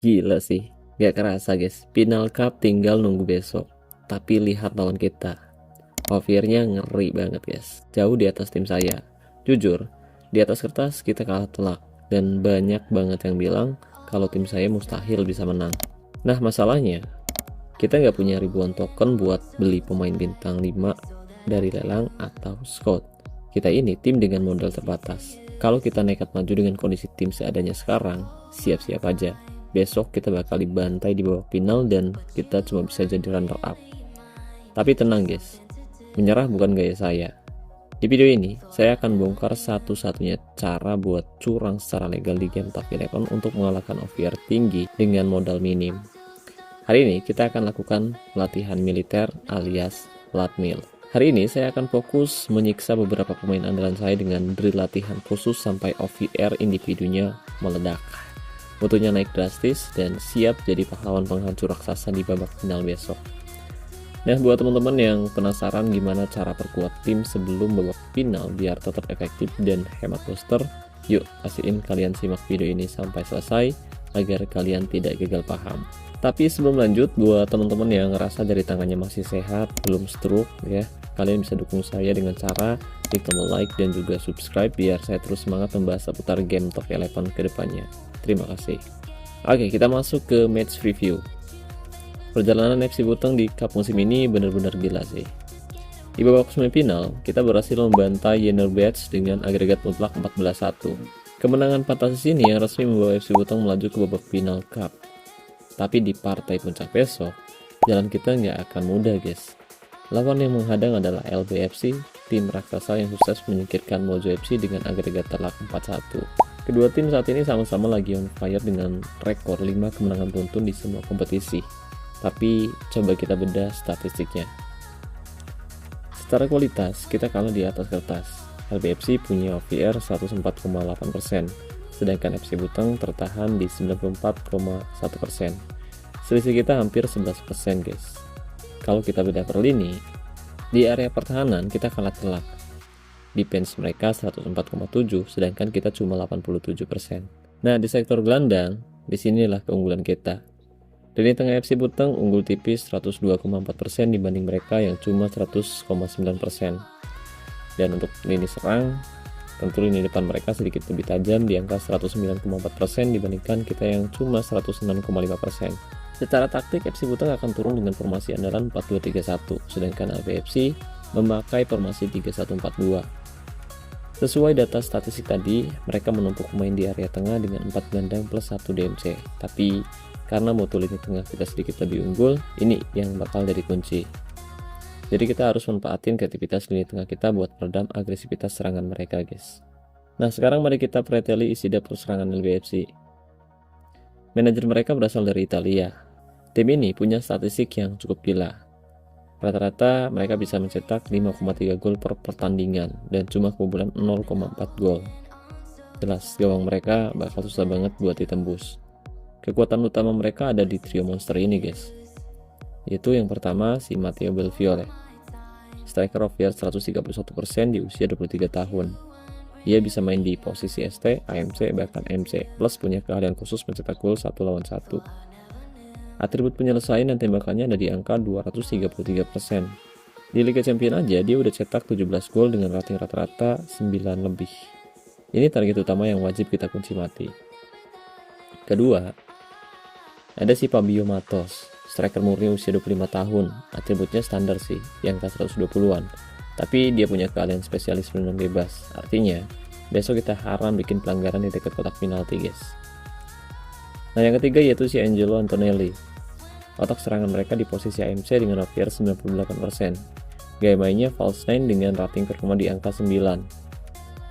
Gila sih, gak kerasa guys, final cup tinggal nunggu besok. Tapi lihat lawan kita, Overnya ngeri banget guys, jauh di atas tim saya. Jujur, di atas kertas kita kalah telak, dan banyak banget yang bilang kalau tim saya mustahil bisa menang. Nah masalahnya, kita nggak punya ribuan token buat beli pemain bintang 5 dari lelang atau scout. Kita ini tim dengan modal terbatas. Kalau kita nekat maju dengan kondisi tim seadanya sekarang, siap-siap aja. Besok kita bakal dibantai di babak final dan kita cuma bisa jadi runner up. Tapi tenang guys, menyerah bukan gaya saya. Di video ini, saya akan bongkar satu-satunya cara buat curang secara legal di game Top 11 untuk mengalahkan OVR tinggi dengan modal minim. Hari ini kita akan lakukan latihan militer alias Latmil. Hari ini saya akan fokus menyiksa beberapa pemain andalan saya dengan drill latihan khusus sampai OVR individunya meledak. Mutunya naik drastis dan siap jadi pahlawan penghancur raksasa di babak final besok. Nah, buat teman-teman yang penasaran gimana cara perkuat tim sebelum babak final biar tetap efektif dan hemat booster, yuk pastiin kalian simak video ini sampai selesai agar kalian tidak gagal paham. Tapi sebelum lanjut, buat teman-teman yang ngerasa jari tangannya masih sehat, belum stroke ya, kalian bisa dukung saya dengan cara klik tombol like dan juga subscribe biar saya terus semangat membahas seputar game Top 11 ke depannya. Terima kasih. Oke, kita masuk ke match review. Perjalanan FC Buteng di Cup musim ini benar-benar gila sih. Di babak semifinal, kita berhasil membantai Yenerbeds dengan agregat mutlak 14-1. Kemenangan fantastis ini yang resmi membawa FC Buteng melaju ke babak final Cup. Tapi di partai puncak besok, jalan kita nggak akan mudah guys. Lawan yang menghadang adalah LBFC, tim raksasa yang sukses menyingkirkan Mojo FC dengan agregat telak 4-1. Kedua tim saat ini sama-sama lagi on fire dengan rekor 5 kemenangan beruntun di semua kompetisi. Tapi coba kita bedah statistiknya. Secara kualitas, kita kalah di atas kertas. LBFC punya OVR 104,8%, sedangkan FC Buteng tertahan di 94,1%. Selisih kita hampir 11% guys. Kalau kita bedah per lini, di area pertahanan kita kalah telak. Defense mereka 104,7, sedangkan kita cuma 87%. Nah, di sektor gelandang, disinilah keunggulan kita. Lini tengah FC Buteng unggul tipis 102,4% dibanding mereka yang cuma 100,9%. Dan untuk lini serang, tentu lini depan mereka sedikit lebih tajam di angka 109,4% dibandingkan kita yang cuma 106,5%. Secara taktik, FC Buteng akan turun dengan formasi andalan 4-2-3-1, sedangkan LBFC memakai formasi 3-1-4-2. Sesuai data statistik tadi, mereka menumpuk pemain di area tengah dengan 4 gelandang plus 1 DMC. Tapi karena mutu lini tengah kita sedikit lebih unggul, ini yang bakal jadi kunci. Jadi kita harus manfaatin kreativitas lini tengah kita buat meredam agresivitas serangan mereka guys. Nah sekarang mari kita preteli isi dapur serangan LBFC. Manajer mereka berasal dari Italia. Tim ini punya statistik yang cukup gila. Rata-rata mereka bisa mencetak 5,3 gol per pertandingan dan cuma kebobolan 0,4 gol. Jelas gawang mereka bakal susah banget buat ditembus. Kekuatan utama mereka ada di trio monster ini guys. Yaitu yang pertama si Matteo Belfiore. Striker OVR 131% di usia 23 tahun. Ia bisa main di posisi ST, AMC, bahkan MC, plus punya keahlian khusus mencetak gol 1 lawan 1. Atribut penyelesaian dan tembakannya ada di angka 233%. Di Liga Champion aja dia udah cetak 17 gol dengan rating rata-rata 9 lebih. Ini target utama yang wajib kita kunci mati. Kedua, ada si Fabio Matos, striker murni usia 25 tahun. Atributnya standar sih, di angka 120-an. Tapi dia punya keahlian spesialis menendang bebas. Artinya, besok kita haram bikin pelanggaran di dekat kotak penalti guys. Nah yang ketiga yaitu si Angelo Antonelli. Otak serangan mereka di posisi AMC dengan OVR 98%. Gaya mainnya false 9 dengan rating performa di angka 9.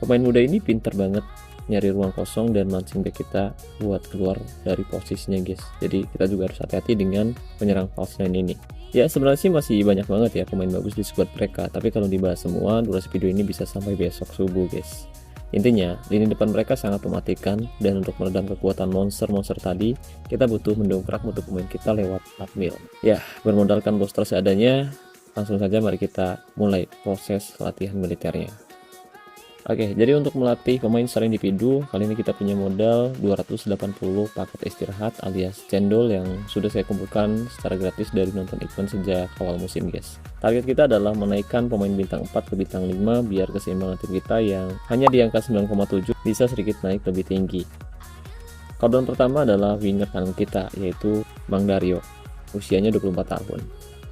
Pemain muda ini pintar banget nyari ruang kosong dan mancing back kita buat keluar dari posisinya guys. Jadi kita juga harus hati-hati dengan penyerang false 9 ini. Ya sebenarnya sih masih banyak banget ya pemain bagus di squad mereka. Tapi kalau dibahas semua, durasi video ini bisa sampai besok subuh guys. Intinya, lini depan mereka sangat mematikan, dan untuk meredam kekuatan monster-monster tadi, kita butuh mendongkrak mutu pemain kita lewat Latmil. Ya, bermodalkan booster seadanya, langsung saja mari kita mulai proses latihan militernya. Oke, jadi untuk melatih pemain secara individu, kali ini kita punya modal 280 paket istirahat alias cendol yang sudah saya kumpulkan secara gratis dari nonton iklan sejak awal musim, guys. Target kita adalah menaikkan pemain bintang 4 ke bintang 5 biar keseimbangan tim kita yang hanya di angka 9,7 bisa sedikit naik lebih tinggi. Kordon pertama adalah winger kanan kita, yaitu Mang Dario. Usianya 24 tahun.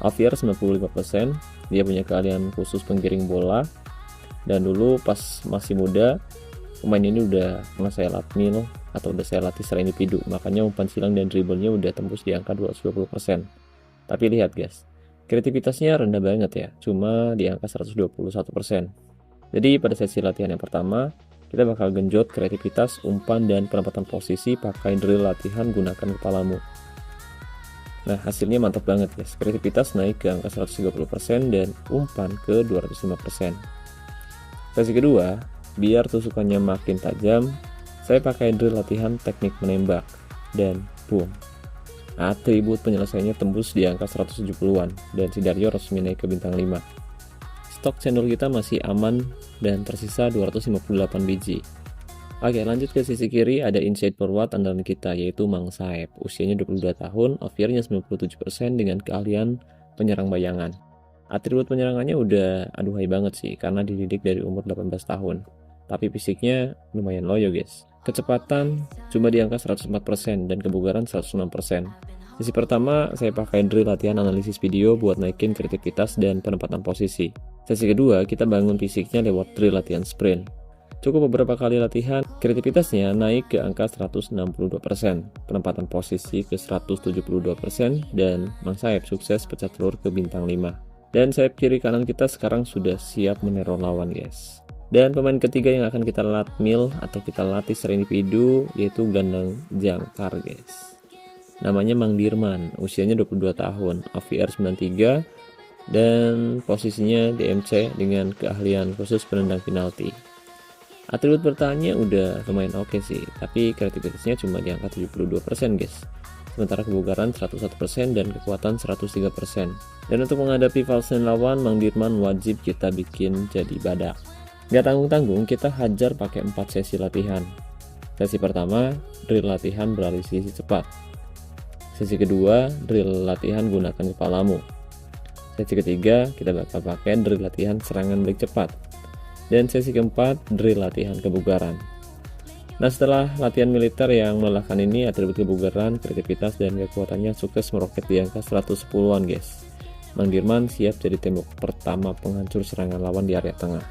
Aviar 95%, dia punya keahlian khusus penggiring bola. Dan dulu pas masih muda, pemain ini udah pernah saya latih atau udah saya latih secara individu, makanya umpan silang dan dribblenya udah tembus di angka 220%. Tapi lihat guys, kreativitasnya rendah banget ya, cuma di angka 121%. Jadi pada sesi latihan yang pertama, kita bakal genjot kreativitas, umpan, dan penempatan posisi pakai drill latihan gunakan kepalamu. Nah, hasilnya mantap banget guys, kreativitas naik ke angka 130% dan umpan ke 205%. Sesi kedua, biar tusukannya makin tajam, saya pakai drill latihan teknik menembak, dan boom, atribut penyelesaiannya tembus di angka 170-an, dan si Dario resmi naik ke bintang 5. Stok cendol kita masih aman, dan tersisa 258 biji. Oke, lanjut ke sisi kiri, ada inside forward andalan kita, yaitu Mang Saeb. Usianya 22 tahun, OVR-nya 97% dengan keahlian penyerang bayangan. Atribut penyerangannya udah aduhai banget sih, karena dididik dari umur 18 tahun. Tapi fisiknya lumayan loyo guys. Kecepatan cuma di angka 104% dan kebugaran 106%. Sesi pertama saya pakai drill latihan analisis video buat naikin kreativitas dan penempatan posisi. Sesi kedua kita bangun fisiknya lewat drill latihan sprint. Cukup beberapa kali latihan, kreativitasnya naik ke angka 162%, penempatan posisi ke 172%, dan Mang Saeb sukses pecah telur ke bintang 5. Dan sayap kiri kanan kita sekarang sudah siap meneror lawan guys. Dan pemain ketiga yang akan kita latmil atau kita latih secara individu yaitu gelandang jangkar guys. Namanya Mang Dirman, usianya 22 tahun, AVR 93 dan posisinya DMC dengan keahlian khusus penendang penalti. Atribut bertahannya udah lumayan oke sih, tapi kreativitasnya cuma di angka 72% guys. Sementara kebugaran 101% dan kekuatan 103%. Dan untuk menghadapi falsen lawan, Mang Dirman wajib kita bikin jadi badak. Gak tanggung-tanggung, kita hajar pakai 4 sesi latihan. Sesi pertama, drill latihan beralih sisi cepat. Sesi kedua, drill latihan gunakan kepalamu. Sesi ketiga, kita bakal pakai drill latihan serangan balik cepat. Dan sesi keempat, drill latihan kebugaran. Nah, setelah latihan militer yang melelahkan ini, atribut kebugaran, kreativitas, dan kekuatannya sukses meroket di angka 110-an guys. Mang Dirman siap jadi tembok pertama penghancur serangan lawan di area tengah.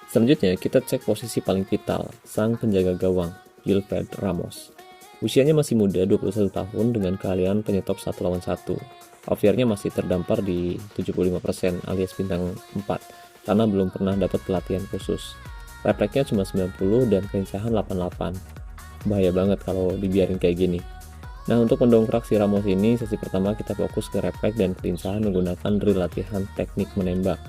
Selanjutnya kita cek posisi paling vital, sang penjaga gawang, Wilfred Ramos. Usianya masih muda, 21 tahun dengan keahlian penyetop 1 lawan 1. OVR-nya masih terdampar di 75% alias bintang 4 karena belum pernah dapat pelatihan khusus. Refleksnya cuma 90 dan kelincahan 88. Bahaya banget kalau dibiarin kayak gini. Nah, untuk mendongkrak si Ramos ini, sesi pertama kita fokus ke refleks dan kelincahan menggunakan drill latihan teknik menembak.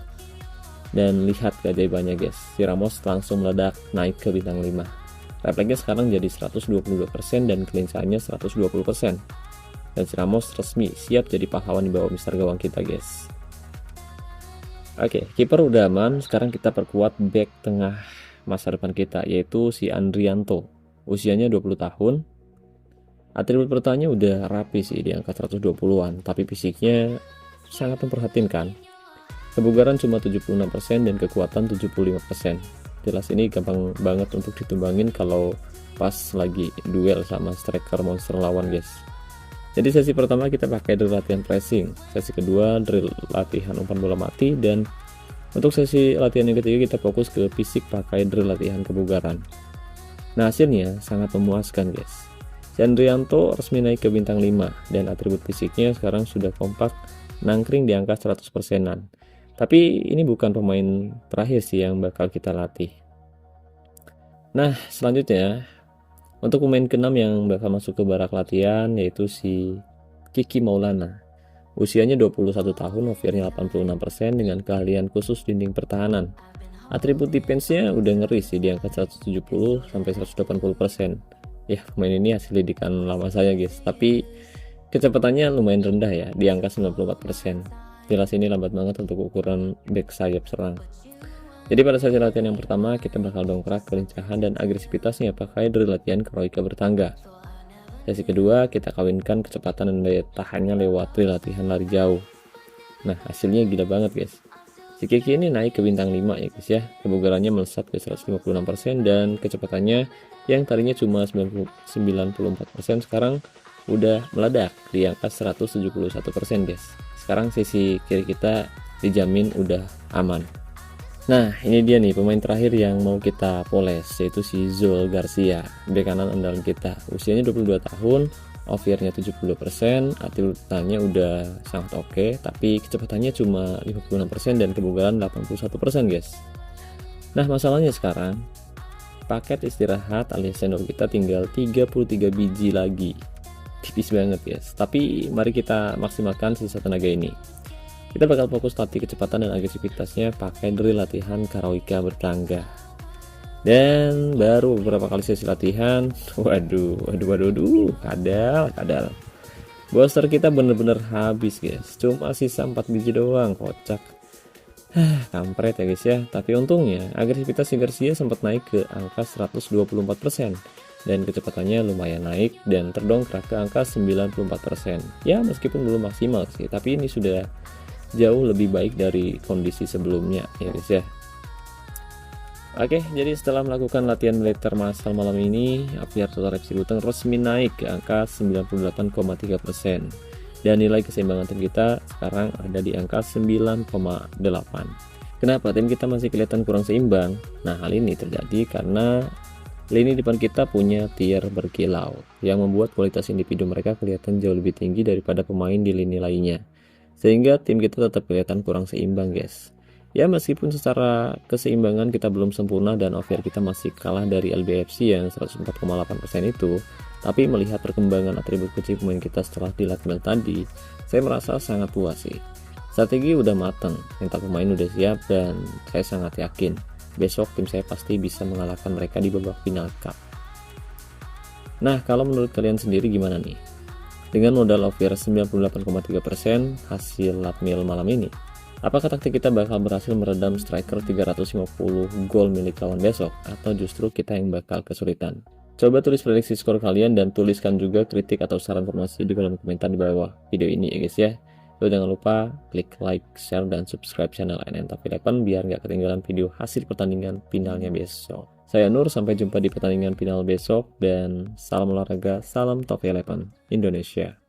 Dan lihat keajaibannya guys, si Ramos langsung meledak naik ke bintang 5. Refleksnya sekarang jadi 122% dan kelincahannya 120%. Dan si Ramos resmi siap jadi pahlawan di bawah mister gawang kita guys. Oke, kiper udah aman, sekarang kita perkuat back tengah masa depan kita, yaitu si Andrianto. Usianya 20 tahun. Atribut pertahanannya udah rapi sih di angka 120-an, tapi fisiknya sangat memprihatinkan. Kebugaran cuma 76% dan kekuatan 75%. Jelas ini gampang banget untuk ditumbangin kalau pas lagi duel sama striker monster lawan guys. Jadi sesi pertama kita pakai drill latihan pressing, sesi kedua drill latihan umpan bola mati, dan untuk sesi latihan yang ketiga kita fokus ke fisik pakai drill latihan kebugaran. Nah, hasilnya sangat memuaskan guys. Si Andrianto resmi naik ke bintang 5 dan atribut fisiknya sekarang sudah kompak nangkring di angka 100%-an. Tapi ini bukan pemain terakhir sih yang bakal kita latih. Nah, selanjutnya untuk pemain ke-6 yang bakal masuk ke barak latihan yaitu si Kiki Maulana. Usianya 21 tahun, OVR-nya 86% dengan keahlian khusus dinding pertahanan. Atribut defense-nya udah ngeri sih di angka 170 sampai 180%. Ya, pemain ini hasil didikan lama saya guys, tapi kecepatannya lumayan rendah ya, di angka 94%. Jelas ini lambat banget untuk ukuran back sayap serang. Jadi pada sesi latihan yang pertama kita bakal dongkrak kelincahan dan agresivitasnya pakai drill latihan keroika bertangga. Sesi kedua kita kawinkan kecepatan dan daya tahannya lewat drill latihan lari jauh. Nah hasilnya gila banget guys. Si Kiki ini naik ke bintang 5 ya guys ya. Kebugarannya melesat ke 156% dan kecepatannya yang tadinya cuma 94% sekarang udah meledak di angka 171% guys. Sekarang sisi kiri kita dijamin udah aman. Nah ini dia nih pemain terakhir yang mau kita poles, yaitu si Zul Garcia, bek kanan andalan kita. Usianya 22 tahun, off-nya 70%, atletannya udah sangat oke, tapi kecepatannya cuma 56% dan kebugaran 81% guys. Nah masalahnya sekarang paket istirahat alias sendok kita tinggal 33 biji lagi, tipis banget guys. Tapi mari kita maksimalkan sisa tenaga ini. Kita bakal fokus latih kecepatan dan agresivitasnya pakai drill latihan karoika bertangga. Dan baru beberapa kali sesi latihan, waduh, kadal. Booster kita bener-bener habis guys, cuma sisa 4 biji doang, kocak. Kampret ya guys ya. Tapi untungnya agresivitas si Garcia sempat naik ke angka 124% dan kecepatannya lumayan naik dan terdongkrak ke angka 94%. Ya meskipun belum maksimal sih, tapi ini sudah jauh lebih baik dari kondisi sebelumnya ya guys ya. Oke, jadi setelah melakukan latihan militer massal malam ini, Aviar Total FC Ruteng resmi naik ke angka 98,3% dan nilai keseimbangan tim kita sekarang ada di angka 9,8. Kenapa tim kita masih kelihatan kurang seimbang? Nah, hal ini terjadi karena lini depan kita punya tier berkilau yang membuat kualitas individu mereka kelihatan jauh lebih tinggi daripada pemain di lini lainnya, sehingga tim kita tetap kelihatan kurang seimbang guys. Ya meskipun secara keseimbangan kita belum sempurna dan off-air kita masih kalah dari LBFC yang 104,8% itu, tapi melihat perkembangan atribut kunci pemain kita setelah dilatih tadi, saya merasa sangat puas sih. Strategi udah matang, mental pemain udah siap, dan saya sangat yakin besok tim saya pasti bisa mengalahkan mereka di babak final cup. Nah kalau menurut kalian sendiri gimana nih? Dengan modal off-air 98,3% hasil Latmil malam ini, apakah taktik kita bakal berhasil meredam striker 350 gol milik lawan besok, atau justru kita yang bakal kesulitan? Coba tulis prediksi skor kalian dan tuliskan juga kritik atau saran formasi di kolom komentar di bawah video ini ya guys ya. Lo jangan lupa klik like, share, dan subscribe channel NN Top 11 biar nggak ketinggalan video hasil pertandingan finalnya besok. Saya Nur, sampai jumpa di pertandingan final besok, dan salam olahraga, salam Top 11 Indonesia.